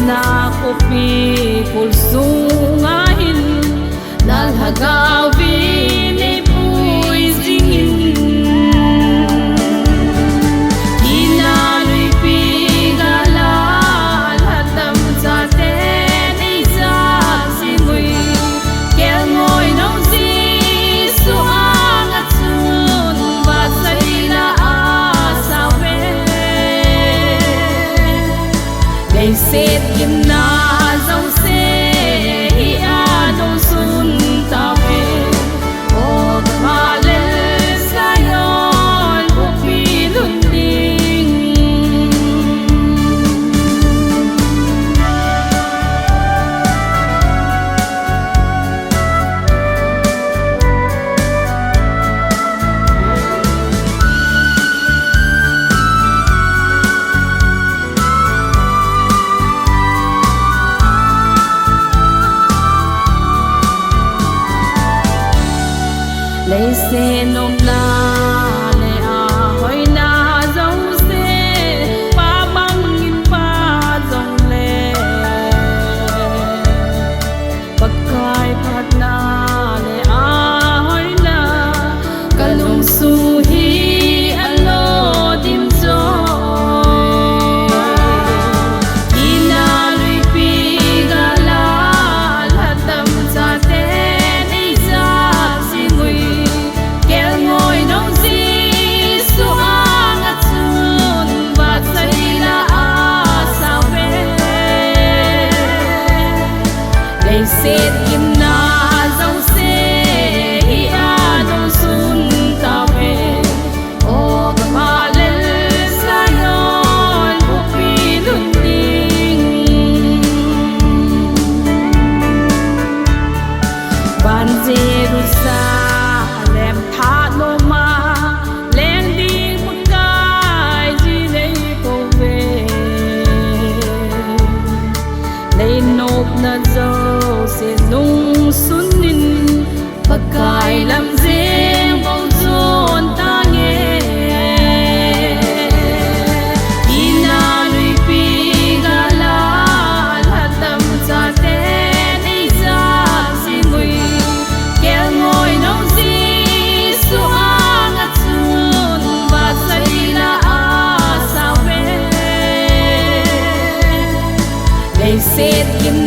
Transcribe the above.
na kopi pulsungahin lalhagawin ipu'y zingin hinalo'y pigalal hatam sa atin isasimoy kelngoy nang ziso ang atsun basay na asawin Sit in na dòng xe anong suntawin o kamalis ngayon upilunding lấy xe nôm na lệ hỏi na dòng xe ba băng nghìn ba dòng lệ bậc cai phát na lệ hỏi na kalung su hi alo dim rồi ina lui pi gala hatam sa ten isa singui ngồi nông di su ang at sun và say la sao về đây sẽ kim na dòng xe anong sun ta về o kamalis ngayon upilunding Ban Jerusalem tha lô ma lên đi một cái gì đây cô về lấy nộp na dâu sẽ nung xuân nín và cài làm riêng bầu dồn ta nghe ina lui pi gala hatam sa ten isa singui kel ngồi nông di su ang at sun và say la sao về đây sẽ kim